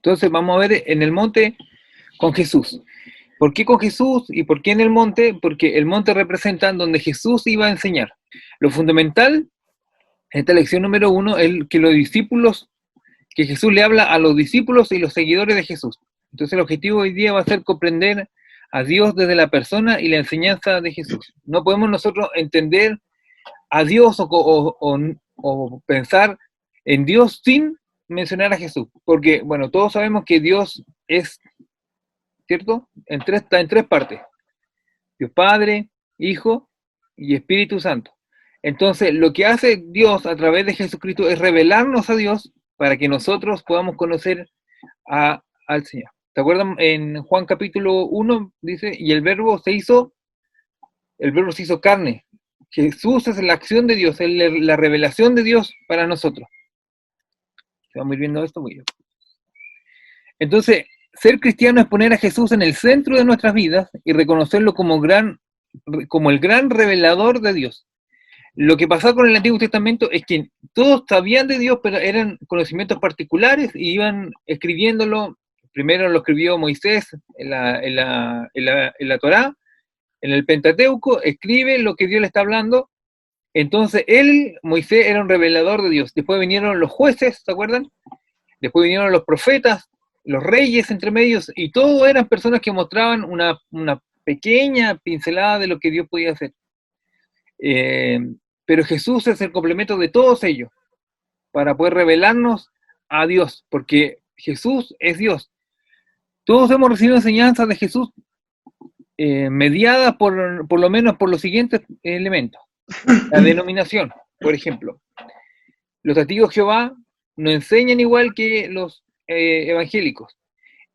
Entonces vamos a ver en el monte con Jesús. ¿Por qué con Jesús y por qué en el monte? Porque el monte representa donde Jesús iba a enseñar. Lo fundamental, esta lección número 1, es que los discípulos, que Jesús le habla a los discípulos y los seguidores de Jesús. Entonces el objetivo hoy día va a ser comprender a Dios desde la persona y la enseñanza de Jesús. No podemos nosotros entender a Dios o pensar en Dios sin mencionar a Jesús, porque, bueno, todos sabemos que Dios es, ¿cierto? Está en tres partes: Dios Padre, Hijo y Espíritu Santo. Entonces, lo que hace Dios a través de Jesucristo es revelarnos a Dios para que nosotros podamos conocer al Señor. ¿Te acuerdas? En Juan capítulo 1 dice, y el verbo se hizo carne. Jesús es la acción de Dios, es la revelación de Dios para nosotros. Vamos a ir viendo esto. Entonces, ser cristiano es poner a Jesús en el centro de nuestras vidas y reconocerlo como el gran revelador de Dios. Lo que pasaba con el Antiguo Testamento es que todos sabían de Dios, pero eran conocimientos particulares y iban escribiéndolo. Primero lo escribió Moisés en la Torá, en el Pentateuco, escribe lo que Dios le está hablando. Entonces Moisés, era un revelador de Dios. Después vinieron los jueces, ¿se acuerdan? Después vinieron los profetas, los reyes entre medios, y todos eran personas que mostraban una pequeña pincelada de lo que Dios podía hacer. Pero Jesús es el complemento de todos ellos, para poder revelarnos a Dios, porque Jesús es Dios. Todos hemos recibido enseñanzas de Jesús mediadas por lo menos por los siguientes elementos. La denominación, por ejemplo. Los testigos de Jehová no enseñan igual que los evangélicos.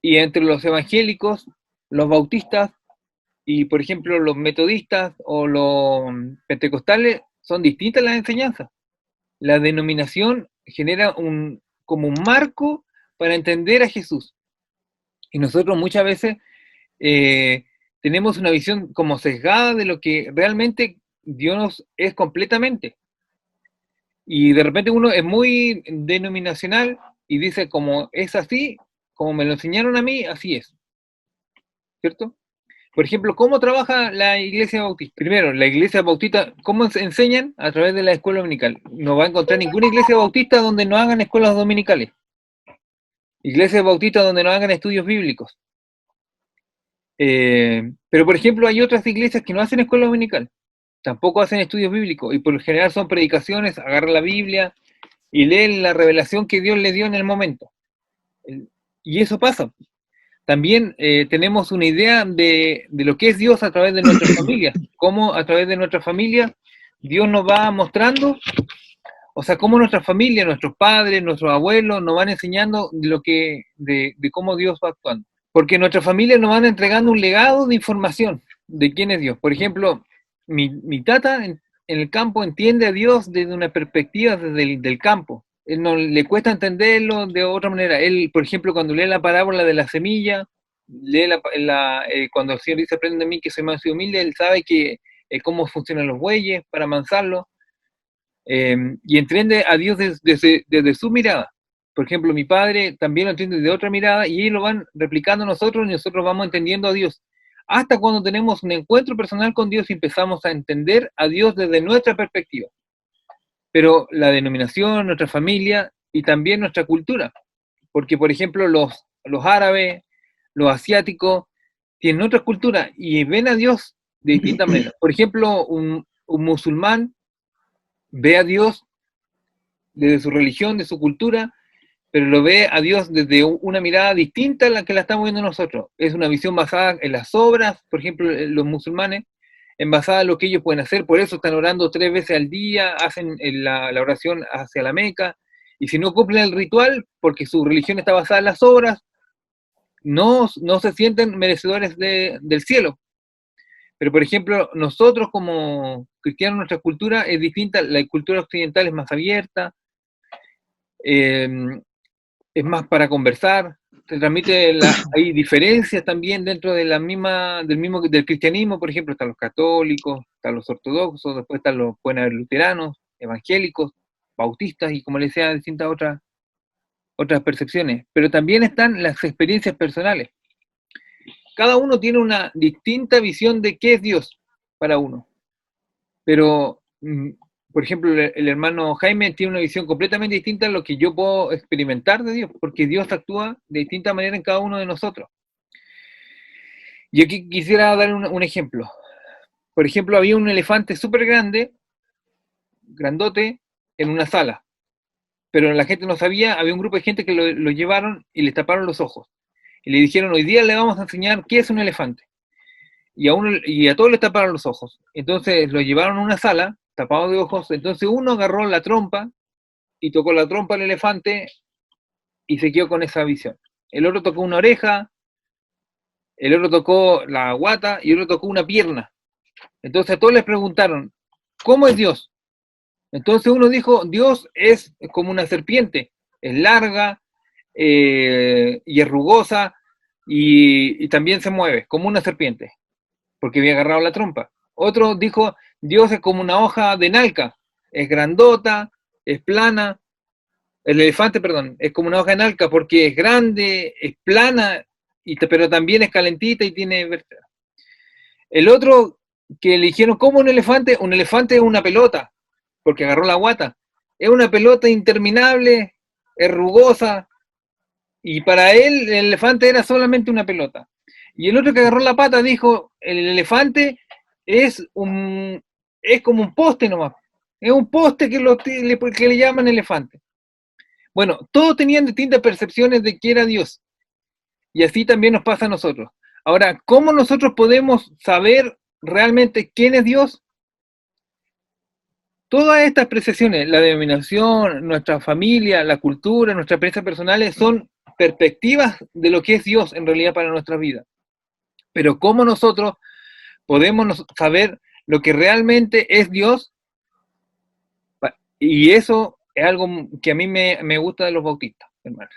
Y entre los evangélicos, los bautistas y, por ejemplo, los metodistas o los pentecostales son distintas las enseñanzas. La denominación genera como un marco para entender a Jesús. Y nosotros muchas veces tenemos una visión como sesgada de lo que realmente Dios es completamente. Y de repente uno es muy denominacional y dice, como es así, como me lo enseñaron a mí, así es. ¿Cierto? Por ejemplo, ¿cómo trabaja la iglesia bautista? Primero, la iglesia bautista, ¿cómo enseñan? A través de la escuela dominical. No va a encontrar ninguna iglesia bautista donde no hagan escuelas dominicales. Iglesias bautistas donde no hagan estudios bíblicos. Pero, por ejemplo, hay otras iglesias que no hacen escuela dominical. Tampoco hacen estudios bíblicos. Y por lo general son predicaciones, agarran la Biblia y leen la revelación que Dios les dio en el momento. Y eso pasa. También tenemos una idea de lo que es Dios a través de nuestras familias. Cómo a través de nuestra familia Dios nos va mostrando, o sea, cómo nuestra familia, nuestros padres, nuestros abuelos nos van enseñando de cómo Dios va actuando. Porque nuestra familia nos van entregando un legado de información de quién es Dios. Por ejemplo, mi tata en el campo entiende a Dios desde una perspectiva del campo. Él no le cuesta entenderlo de otra manera. Él, por ejemplo, cuando lee la parábola de la semilla, lee cuando el Señor dice, aprende de mí que soy manso y humilde, él sabe que cómo funcionan los bueyes para amansarlos, y entiende a Dios desde su mirada. Por ejemplo, mi padre también lo entiende de otra mirada y ellos lo van replicando a nosotros y nosotros vamos entendiendo a Dios. Hasta cuando tenemos un encuentro personal con Dios y empezamos a entender a Dios desde nuestra perspectiva. Pero la denominación, nuestra familia y también nuestra cultura. Porque, por ejemplo, los árabes, los asiáticos, tienen otra cultura y ven a Dios de distintas maneras. Por ejemplo, un musulmán ve a Dios desde su religión, de su cultura, pero lo ve a Dios desde una mirada distinta a la que la estamos viendo nosotros. Es una visión basada en las obras, por ejemplo, los musulmanes, en basada en lo que ellos pueden hacer, por eso están orando 3 veces al día, hacen la oración hacia la Meca, y si no cumplen el ritual, porque su religión está basada en las obras, no se sienten merecedores del cielo. Pero, por ejemplo, nosotros como cristianos, nuestra cultura es distinta, la cultura occidental es más abierta, es más para conversar, se transmite, hay diferencias también dentro de del cristianismo. Por ejemplo, están los católicos, están los ortodoxos, después pueden haber luteranos, evangélicos, bautistas y, como les decía, distintas otras otras percepciones, pero también están las experiencias personales. Cada uno tiene una distinta visión de qué es Dios para uno. Pero, por ejemplo, el hermano Jaime tiene una visión completamente distinta a lo que yo puedo experimentar de Dios, porque Dios actúa de distinta manera en cada uno de nosotros. Y aquí quisiera dar un ejemplo. Por ejemplo, había un elefante súper grande, grandote, en una sala. Pero la gente no sabía, había un grupo de gente que lo llevaron y le taparon los ojos. Y le dijeron, hoy día le vamos a enseñar qué es un elefante. Y a todos les taparon los ojos. Entonces lo llevaron a una sala, tapado de ojos. Entonces uno agarró la trompa y tocó la trompa al elefante y se quedó con esa visión. El otro tocó una oreja, el otro tocó la guata y el otro tocó una pierna. Entonces a todos les preguntaron, ¿cómo es Dios? Entonces uno dijo, Dios es como una serpiente, es larga y es rugosa y también se mueve, como una serpiente, porque había agarrado la trompa. Otro dijo, Dios es como una hoja de nalca, es grandota, es plana. El elefante, perdón, es como una hoja de nalca porque es grande, es plana, pero también es calentita y tiene vértebras. El otro que eligieron como un elefante es una pelota, porque agarró la guata. Es una pelota interminable, es rugosa, y para él el elefante era solamente una pelota. Y el otro que agarró la pata dijo, el elefante es como un poste nomás. Es un poste que le llaman elefante. Bueno, todos tenían distintas percepciones de qué era Dios. Y así también nos pasa a nosotros. Ahora, ¿cómo nosotros podemos saber realmente quién es Dios? Todas estas apreciaciones, la denominación, nuestra familia, la cultura, nuestras experiencias personales, son perspectivas de lo que es Dios en realidad para nuestra vida. Pero ¿cómo nosotros podemos saber lo que realmente es Dios? Y eso es algo que a mí me gusta de los bautistas, hermano.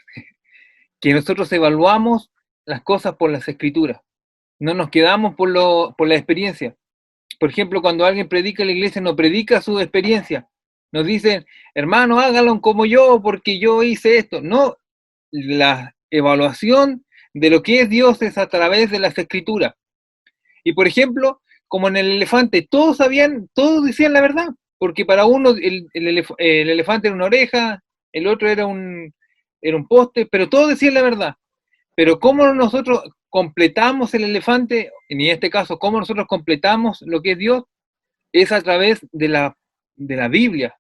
Que nosotros evaluamos las cosas por las escrituras. No nos quedamos por la experiencia. Por ejemplo, cuando alguien predica en la iglesia, no predica su experiencia. Nos dicen, hermano, hágalo como yo, porque yo hice esto. No, la evaluación de lo que es Dios es a través de las escrituras. Y por ejemplo, como en el elefante, todos decían la verdad, porque para uno el elefante era una oreja, el otro era un poste, pero todos decían la verdad. Pero cómo nosotros completamos el elefante, en este caso, cómo nosotros completamos lo que es Dios, es a través de la Biblia.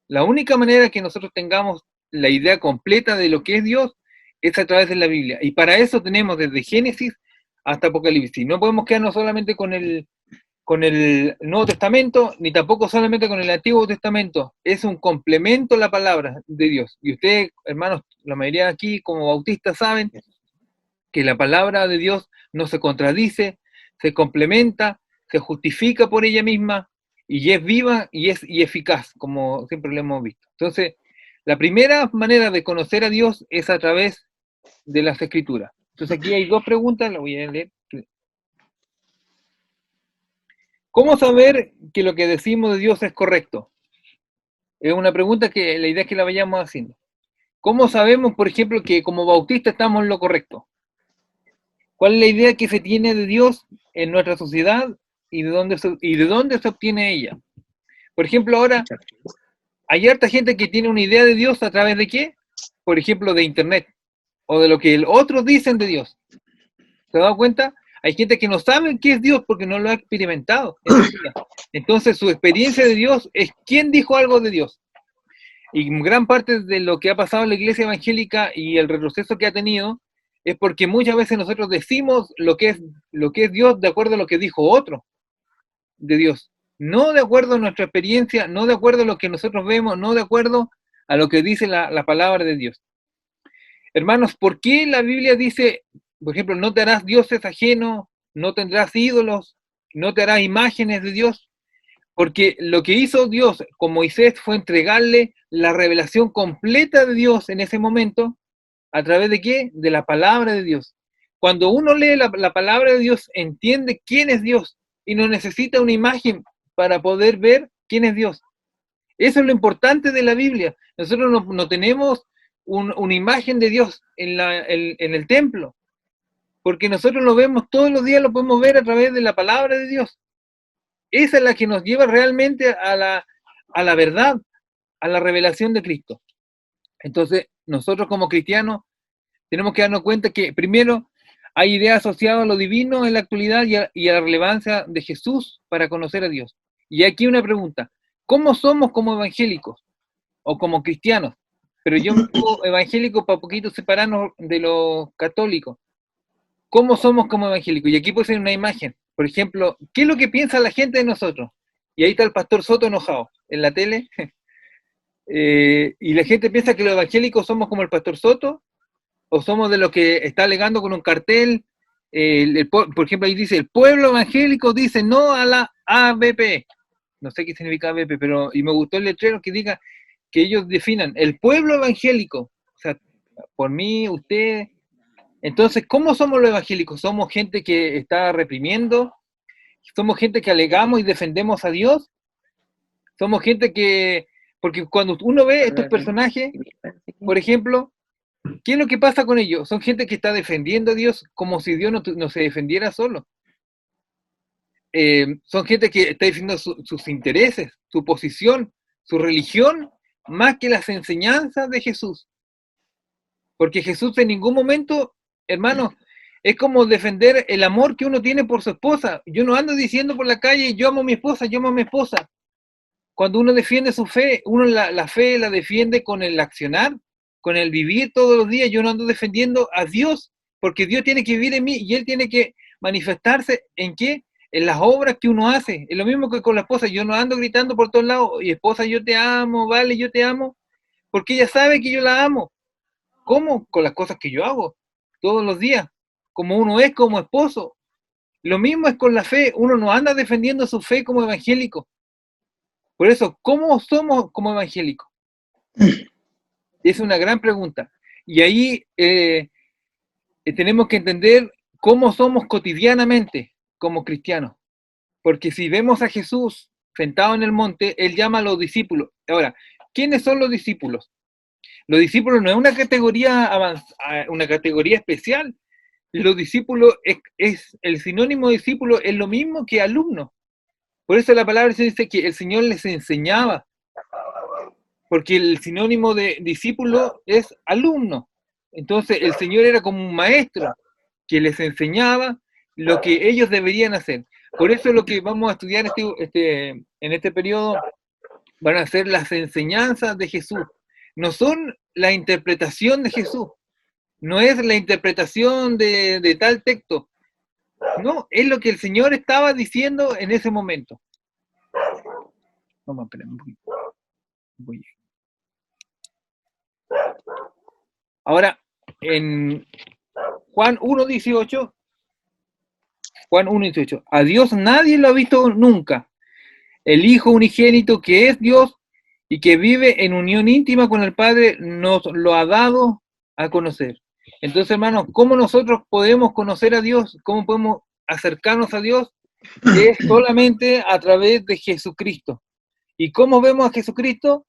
La única manera que nosotros tengamos la idea completa de lo que es Dios es a través de la Biblia. Y para eso tenemos desde Génesis hasta Apocalipsis. No podemos quedarnos solamente con el Nuevo Testamento, ni tampoco solamente con el Antiguo Testamento. Es un complemento a la palabra de Dios. Y ustedes, hermanos, la mayoría aquí como bautistas saben que la palabra de Dios no se contradice, se complementa, se justifica por ella misma y es viva y eficaz, como siempre lo hemos visto. Entonces, la primera manera de conocer a Dios es a través de las Escrituras. Entonces aquí hay dos preguntas, las voy a leer. ¿Cómo saber que lo que decimos de Dios es correcto? Es una pregunta que la idea es que la vayamos haciendo. ¿Cómo sabemos, por ejemplo, que como bautistas estamos en lo correcto? ¿Cuál es la idea que se tiene de Dios en nuestra sociedad y de dónde se obtiene ella? Por ejemplo, ahora hay harta gente que tiene una idea de Dios a través de qué? Por ejemplo, de Internet o de lo que otros dicen de Dios. ¿Se ha dado cuenta? Hay gente que no sabe qué es Dios porque no lo ha experimentado en su vida. Entonces, su experiencia de Dios es quién dijo algo de Dios. Y gran parte de lo que ha pasado en la iglesia evangélica y el retroceso que ha tenido es porque muchas veces nosotros decimos lo que es Dios de acuerdo a lo que dijo otro de Dios. No de acuerdo a nuestra experiencia, no de acuerdo a lo que nosotros vemos, no de acuerdo a lo que dice la palabra de Dios. Hermanos, ¿por qué la Biblia dice, por ejemplo, no te harás dioses ajenos, no tendrás ídolos, no te harás imágenes de Dios? Porque lo que hizo Dios con Moisés fue entregarle la revelación completa de Dios en ese momento, ¿a través de qué? De la palabra de Dios. Cuando uno lee la palabra de Dios, entiende quién es Dios y no necesita una imagen para poder ver quién es Dios. Eso es lo importante de la Biblia. Nosotros no tenemos una imagen de Dios en el templo, porque nosotros lo vemos todos los días, lo podemos ver a través de la palabra de Dios. Esa es la que nos lleva realmente a la verdad, a la revelación de Cristo. Entonces, nosotros como cristianos tenemos que darnos cuenta que primero hay ideas asociadas a lo divino en la actualidad y a la relevancia de Jesús para conocer a Dios. Y aquí una pregunta: ¿cómo somos como evangélicos o como cristianos? Pero yo me pongo evangélico para poquito separarnos de los católicos. ¿Cómo somos como evangélicos? Y aquí puede ser una imagen. Por ejemplo, ¿qué es lo que piensa la gente de nosotros? Y ahí está el pastor Soto enojado en la tele. Y la gente piensa que los evangélicos somos como el pastor Soto, o somos de los que está alegando con un cartel. Por ejemplo, ahí dice: el pueblo evangélico dice no a la ABP. No sé qué significa ABP, pero y me gustó el letrero que diga que ellos definan el pueblo evangélico. O sea, por mí, usted. Entonces, ¿cómo somos los evangélicos? ¿Somos gente que está reprimiendo? ¿Somos gente que alegamos y defendemos a Dios? ¿Somos gente que... Porque cuando uno ve estos personajes, por ejemplo, ¿qué es lo que pasa con ellos? Son gente que está defendiendo a Dios como si Dios no se defendiera solo. Son gente que está defendiendo sus intereses, su posición, su religión, más que las enseñanzas de Jesús. Porque Jesús en ningún momento, hermano, es como defender el amor que uno tiene por su esposa. Yo no ando diciendo por la calle: yo amo a mi esposa, yo amo a mi esposa. Cuando uno defiende su fe, uno la fe la defiende con el accionar, con el vivir todos los días. Yo no ando defendiendo a Dios, porque Dios tiene que vivir en mí y Él tiene que manifestarse ¿en qué? En las obras que uno hace. Es lo mismo que con la esposa. Yo no ando gritando por todos lados: y esposa, yo te amo, vale, yo te amo, porque ella sabe que yo la amo. ¿Cómo? Con las cosas que yo hago todos los días, como uno es como esposo. Lo mismo es con la fe. Uno no anda defendiendo su fe como evangélico. Por eso, ¿cómo somos como evangélicos? Es una gran pregunta. Y ahí tenemos que entender cómo somos cotidianamente como cristianos. Porque si vemos a Jesús sentado en el monte, Él llama a los discípulos. Ahora, ¿quiénes son los discípulos? Los discípulos no es una categoría una categoría especial. Los discípulos es el sinónimo de discípulo, es lo mismo que alumno. Por eso la palabra se dice que el Señor les enseñaba, porque el sinónimo de discípulo es alumno. Entonces el Señor era como un maestro que les enseñaba lo que ellos deberían hacer. Por eso lo que vamos a estudiar en este periodo van a ser las enseñanzas de Jesús. No son la interpretación de Jesús, no es la interpretación de tal texto, no, es lo que el Señor estaba diciendo en ese momento. Vamos a esperar un poquito. Ahora, en Juan 1:18, a Dios nadie lo ha visto nunca. El Hijo unigénito, que es Dios y que vive en unión íntima con el Padre, nos lo ha dado a conocer. Entonces, hermanos, ¿cómo nosotros podemos conocer a Dios? ¿Cómo podemos acercarnos a Dios? Es solamente a través de Jesucristo. ¿Y cómo vemos a Jesucristo?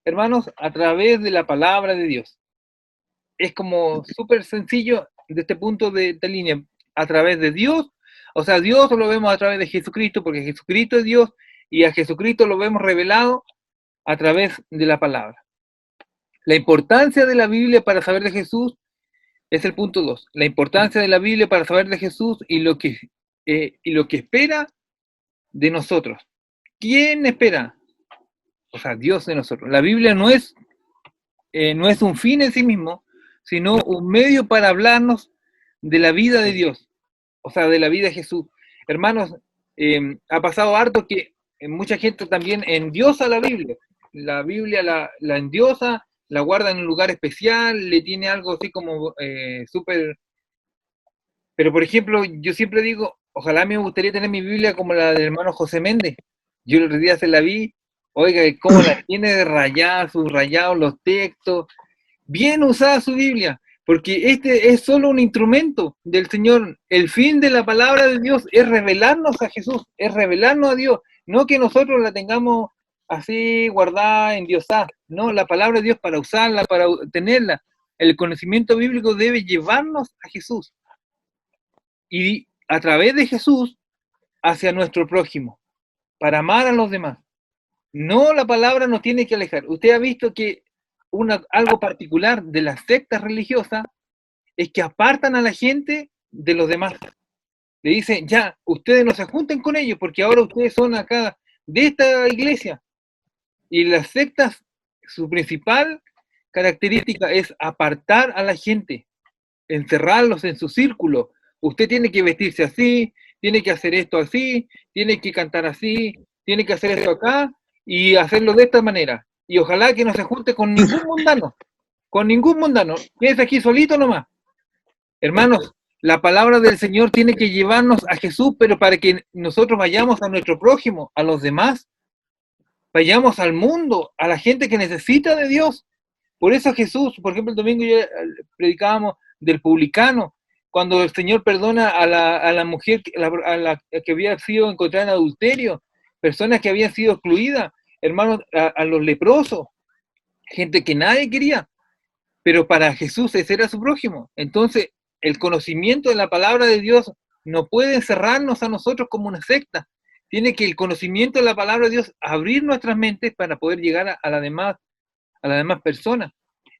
Hermanos, a través de la palabra de Dios. Es como súper sencillo de este punto de esta línea. A través de Dios, o sea, Dios lo vemos a través de Jesucristo, porque Jesucristo es Dios, y a Jesucristo lo vemos revelado a través de la palabra. La importancia de la Biblia para saber de Jesús es el punto 2. La importancia de la Biblia para saber de Jesús y lo que espera de nosotros. ¿Quién espera? O sea, Dios de nosotros. La Biblia no es un fin en sí mismo, sino un medio para hablarnos de la vida de Dios, o sea, de la vida de Jesús. Hermanos, ha pasado harto que mucha gente también endiosa la Biblia. La Biblia la endiosa, la guarda en un lugar especial, le tiene algo así como súper... Pero, por ejemplo, yo siempre digo, ojalá me gustaría tener mi Biblia como la del hermano José Méndez. Yo el otro día se la vi, oiga, cómo la tiene de rayada, subrayados los textos, bien usada su Biblia, porque este es solo un instrumento del Señor. El fin de la palabra de Dios es revelarnos a Jesús, es revelarnos a Dios, no que nosotros la tengamos así guardada, endiosada. No, la palabra de Dios para usarla, para tenerla. El conocimiento bíblico debe llevarnos a Jesús. Y a través de Jesús hacia nuestro prójimo, para amar a los demás. No, la palabra nos tiene que alejar. Usted ha visto que algo particular de las sectas religiosas es que apartan a la gente de los demás. Le dicen, ya, ustedes no se junten con ellos porque ahora ustedes son acá de esta iglesia. Y las sectas, su principal característica es apartar a la gente, encerrarlos en su círculo. Usted tiene que vestirse así, tiene que hacer esto así, tiene que cantar así, tiene que hacer esto acá y hacerlo de esta manera. Y ojalá que no se junte con ningún mundano, quédese aquí solito nomás. Hermanos, la palabra del Señor tiene que llevarnos a Jesús, pero para que nosotros vayamos a nuestro prójimo, a los demás, vayamos al mundo, a la gente que necesita de Dios. Por eso Jesús, por ejemplo, el domingo ya predicábamos del publicano, cuando el Señor perdona a la mujer, a la que había sido encontrada en adulterio, personas que habían sido excluidas, hermanos, a los leprosos, gente que nadie quería, pero para Jesús ese era su prójimo. Entonces, el conocimiento de la palabra de Dios no puede encerrarnos a nosotros como una secta. Tiene que el conocimiento de la palabra de Dios abrir nuestras mentes para poder llegar a las demás personas.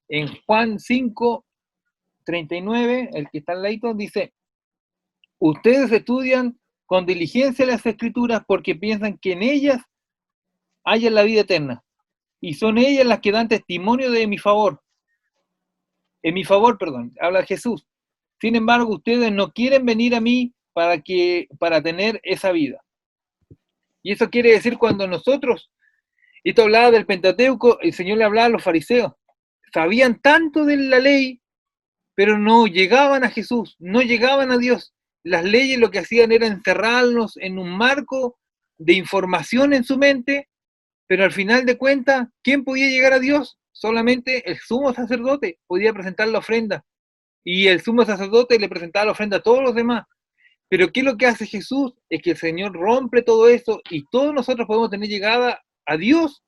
En Juan 5:39, el que está al ladito, dice, ustedes estudian con diligencia las escrituras porque piensan que en ellas haya la vida eterna. Y son ellas las que dan testimonio de mi favor. En mi favor, perdón, habla Jesús. Sin embargo, ustedes no quieren venir a mí para tener esa vida. Y eso quiere decir cuando nosotros, esto hablaba del Pentateuco, el Señor le hablaba a los fariseos, sabían tanto de la ley, pero no llegaban a Jesús, no llegaban a Dios. Las leyes lo que hacían era encerrarlos en un marco de información en su mente, pero al final de cuentas, ¿quién podía llegar a Dios? Solamente el sumo sacerdote podía presentar la ofrenda. Y el sumo sacerdote le presentaba la ofrenda a todos los demás. Pero ¿qué es lo que hace Jesús? Es que el Señor rompe todo eso y todos nosotros podemos tener llegada a Dios.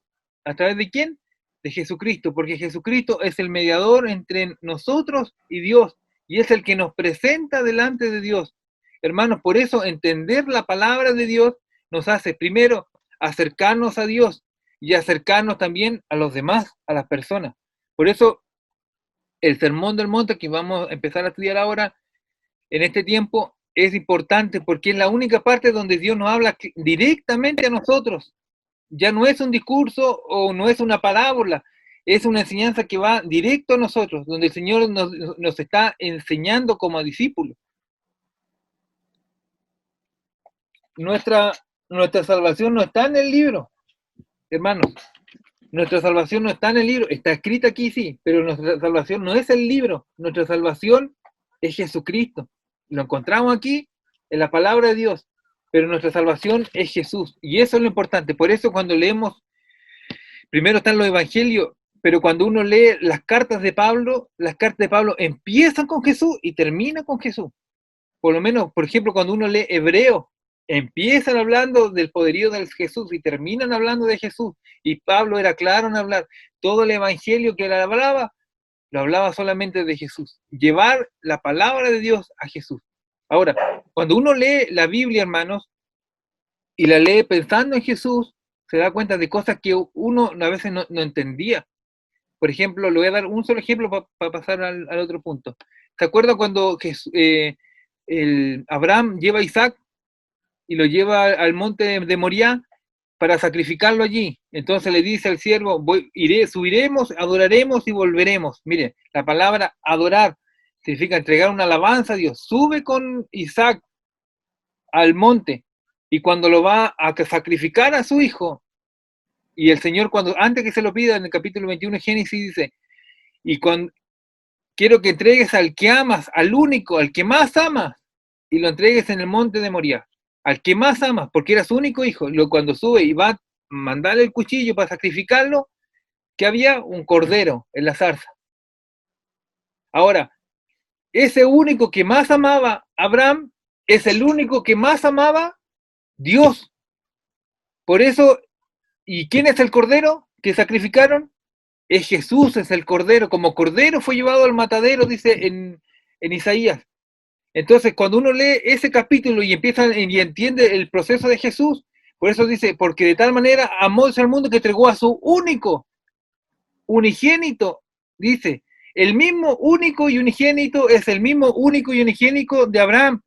¿A través de quién? De Jesucristo, porque Jesucristo es el mediador entre nosotros y Dios y es el que nos presenta delante de Dios. Hermanos, por eso entender la palabra de Dios nos hace primero acercarnos a Dios y acercarnos también a los demás, a las personas. Por eso el Sermón del Monte que vamos a empezar a estudiar ahora en este tiempo es importante porque es la única parte donde Dios nos habla directamente a nosotros. Ya no es un discurso o no es una parábola, es una enseñanza que va directo a nosotros, donde el Señor nos está enseñando como discípulos. Nuestra salvación no está en el libro, hermanos. Nuestra salvación no está en el libro, está escrita aquí sí, pero nuestra salvación no es el libro, nuestra salvación es Jesucristo. Lo encontramos aquí en la palabra de Dios, pero nuestra salvación es Jesús. Y eso es lo importante. Por eso cuando leemos, primero están los evangelios, pero cuando uno lee las cartas de Pablo empiezan con Jesús y terminan con Jesús. Por lo menos, por ejemplo, cuando uno lee Hebreo, empiezan hablando del poderío de Jesús y terminan hablando de Jesús. Y Pablo era claro en hablar. Todo el evangelio que él hablaba, lo hablaba solamente de Jesús. Llevar la palabra de Dios a Jesús. Ahora, cuando uno lee la Biblia, hermanos, y la lee pensando en Jesús, se da cuenta de cosas que uno a veces no entendía. Por ejemplo, le voy a dar un solo ejemplo para pasar al otro punto. ¿Se acuerda cuando Abraham lleva a Isaac y lo lleva al monte de Moriah para sacrificarlo allí? Entonces le dice al siervo, subiremos, adoraremos y volveremos. Mire, la palabra adorar significa entregar una alabanza a Dios. Sube con Isaac al monte y cuando lo va a sacrificar a su hijo, y el Señor antes que se lo pida en el capítulo 21 de Génesis dice, y quiero que entregues al que amas, al único, al que más amas, y lo entregues en el monte de Moriah, al que más amas, porque era su único hijo. Cuando sube y va a mandarle el cuchillo para sacrificarlo, que había un cordero en la zarza. Ahora, ese único que más amaba Abraham es el único que más amaba Dios. Por eso, ¿y quién es el cordero que sacrificaron? Es Jesús, es el Cordero, como Cordero fue llevado al matadero, dice en Isaías. Entonces, cuando uno lee ese capítulo y empieza y entiende el proceso de Jesús, por eso dice, porque de tal manera amó Dios al mundo que entregó a su único, unigénito, dice, el mismo único y unigénito es el mismo único y unigénito de Abraham.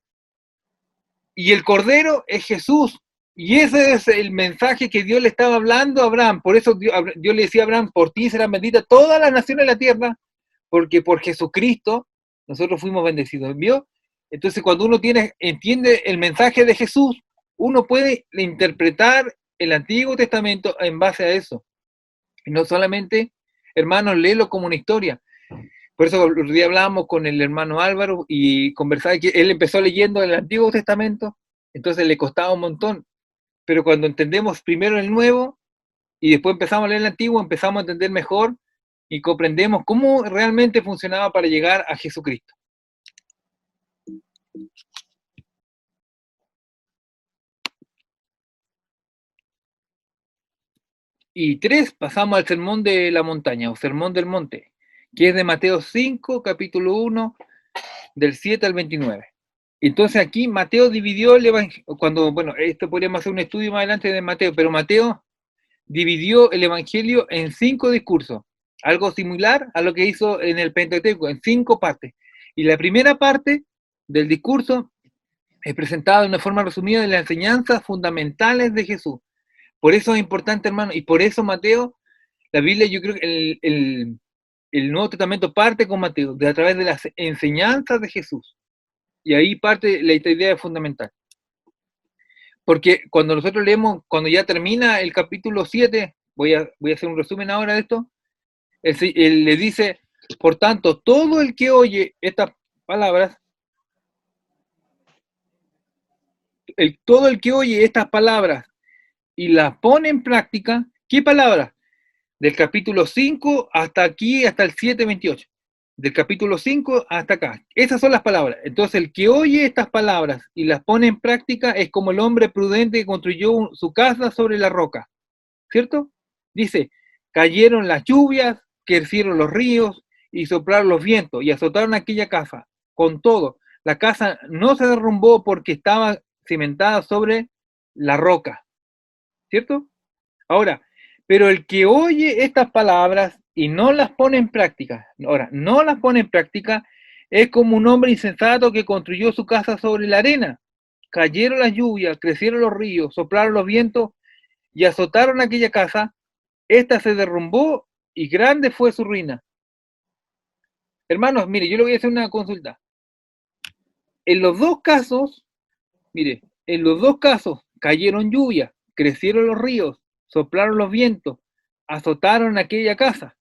Y el Cordero es Jesús. Y ese es el mensaje que Dios le estaba hablando a Abraham. Por eso Dios le decía a Abraham, por ti serán benditas todas las naciones de la tierra, porque por Jesucristo nosotros fuimos bendecidos. ¿Vio? Entonces cuando uno entiende el mensaje de Jesús, uno puede interpretar el Antiguo Testamento en base a eso. Y no solamente, hermanos, léelo como una historia. Por eso el día hablábamos con el hermano Álvaro y conversaba que él empezó leyendo el Antiguo Testamento, entonces le costaba un montón. Pero cuando entendemos primero el Nuevo y después empezamos a leer el Antiguo, empezamos a entender mejor y comprendemos cómo realmente funcionaba para llegar a Jesucristo. Y 3, pasamos al Sermón de la Montaña o Sermón del Monte, que es de Mateo 5, capítulo 1, del 7 al 29. Entonces aquí Mateo dividió el Evangelio, bueno, esto podríamos hacer un estudio más adelante de Mateo, pero Mateo dividió el Evangelio en 5 discursos, algo similar a lo que hizo en el Pentateuco, en 5 partes. Y la primera parte del discurso es presentada de una forma resumida de las enseñanzas fundamentales de Jesús. Por eso es importante, hermano, y por eso Mateo, la Biblia, yo creo que el Nuevo Testamento parte con Mateo, a través de las enseñanzas de Jesús. Y ahí parte la idea fundamental. Porque cuando nosotros leemos, cuando ya termina el capítulo 7, voy a hacer un resumen ahora de esto, él le dice, por tanto, todo el que oye estas palabras, todo el que oye estas palabras y las pone en práctica, ¿qué palabras? Del capítulo 5 hasta aquí, hasta el 7:28. Del capítulo 5 hasta acá. Esas son las palabras. Entonces, el que oye estas palabras y las pone en práctica es como el hombre prudente que construyó su casa sobre la roca. ¿Cierto? Dice, cayeron las lluvias, crecieron los ríos y soplaron los vientos y azotaron aquella casa. Con todo, la casa no se derrumbó porque estaba cimentada sobre la roca. ¿Cierto? Ahora, pero el que oye estas palabras y no las pone en práctica, ahora, no las pone en práctica, es como un hombre insensato que construyó su casa sobre la arena. Cayeron las lluvias, crecieron los ríos, soplaron los vientos y azotaron aquella casa. Esta se derrumbó y grande fue su ruina. Hermanos, mire, yo le voy a hacer una consulta. En los dos casos, mire, en los dos casos cayeron lluvias, crecieron los ríos, soplaron los vientos, azotaron aquella casa.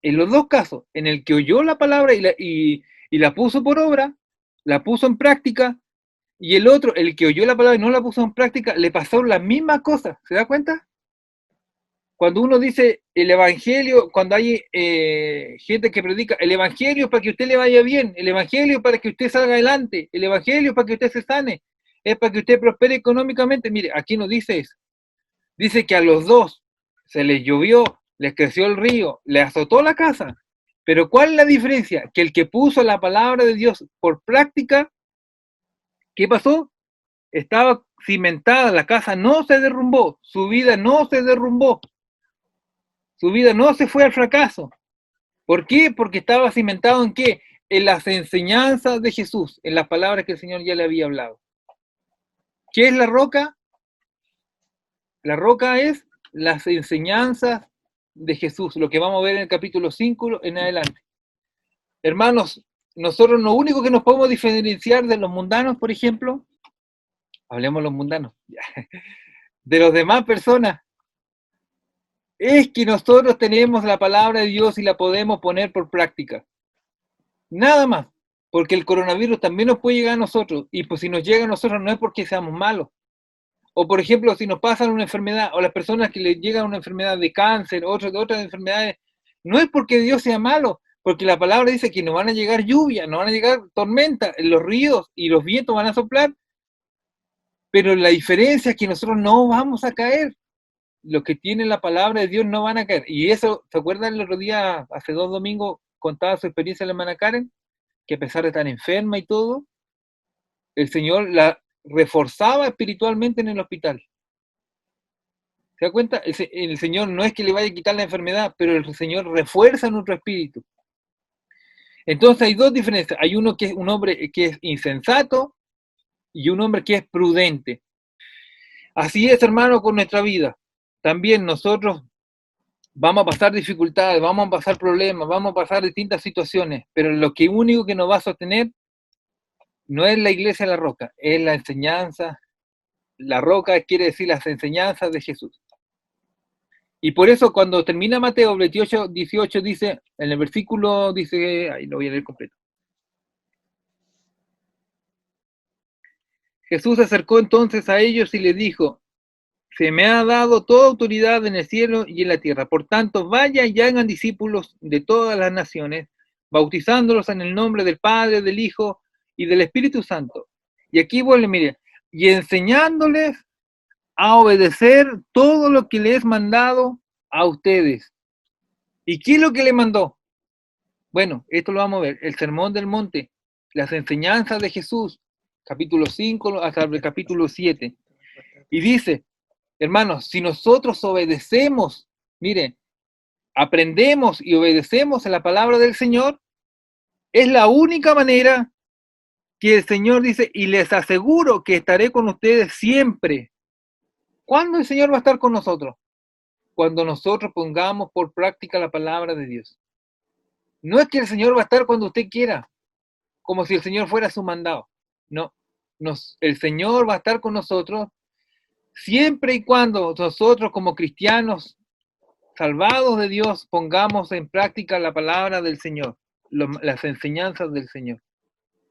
En los dos casos, en el que oyó la palabra y la puso por obra, la puso en práctica, y el otro, el que oyó la palabra y no la puso en práctica, le pasó las mismas cosas. ¿Se da cuenta? Cuando uno dice el evangelio, cuando hay gente que predica, el evangelio es para que usted le vaya bien, el evangelio es para que usted salga adelante, el evangelio es para que usted se sane, es para que usted prospere económicamente. Mire, aquí no dice eso. Dice que a los dos se les llovió, les creció el río, le azotó la casa. Pero ¿cuál es la diferencia? Que el que puso la palabra de Dios por práctica, ¿qué pasó? Estaba cimentada, la casa no se derrumbó, su vida no se derrumbó, su vida no se fue al fracaso. ¿Por qué? Porque estaba cimentado en qué? En las enseñanzas de Jesús, en las palabras que el Señor ya le había hablado. ¿Qué es la roca? La roca es las enseñanzas de Jesús, lo que vamos a ver en el capítulo 5 en adelante. Hermanos, nosotros lo único que nos podemos diferenciar de los mundanos, por ejemplo, hablemos de los mundanos, de los demás personas, es que nosotros tenemos la palabra de Dios y la podemos poner por práctica. Nada más, porque el coronavirus también nos puede llegar a nosotros, y pues si nos llega a nosotros no es porque seamos malos. O por ejemplo, si nos pasa una enfermedad, o las personas que les llega una enfermedad de cáncer, de otras enfermedades, no es porque Dios sea malo, porque la palabra dice que nos van a llegar lluvias, nos van a llegar tormentas, los ríos y los vientos van a soplar, pero la diferencia es que nosotros no vamos a caer. los que tienen la palabra de Dios no van a caer. Y eso, ¿se acuerdan el otro día, hace 2 domingos, contaba su experiencia la hermana Karen? Que a pesar de estar enferma y todo, el Señor la reforzaba espiritualmente en el hospital. ¿Se da cuenta? El Señor no es que le vaya a quitar la enfermedad, pero el Señor refuerza nuestro espíritu. Entonces hay dos diferencias. Hay uno que es un hombre que es insensato y un hombre que es prudente. Así es, hermano, con nuestra vida. También nosotros vamos a pasar dificultades, vamos a pasar problemas, vamos a pasar distintas situaciones, pero lo que único que nos va a sostener no es la iglesia de la roca, es la enseñanza. La roca quiere decir las enseñanzas de Jesús. Y por eso cuando termina Mateo 28, 18 dice, en el versículo dice, ahí lo voy a leer completo. Jesús se acercó entonces a ellos y les dijo, se me ha dado toda autoridad en el cielo y en la tierra. Por tanto, vayan y hagan discípulos de todas las naciones, bautizándolos en el nombre del Padre, del Hijo y del Espíritu Santo. Y aquí vuelve, mire, y enseñándoles a obedecer todo lo que les he mandado a ustedes. ¿Y qué es lo que le mandó? Bueno, esto lo vamos a ver. El Sermón del Monte, las enseñanzas de Jesús, capítulo 5 hasta el capítulo 7. Y dice, hermanos, si nosotros obedecemos, mire, aprendemos y obedecemos a la palabra del Señor, es la única manera que el Señor dice, y les aseguro que estaré con ustedes siempre. ¿Cuándo el Señor va a estar con nosotros? Cuando nosotros pongamos por práctica la palabra de Dios. No es que el Señor va a estar cuando usted quiera, como si el Señor fuera su mandado. No, el Señor va a estar con nosotros siempre y cuando nosotros como cristianos salvados de Dios pongamos en práctica la palabra del Señor, las enseñanzas del Señor.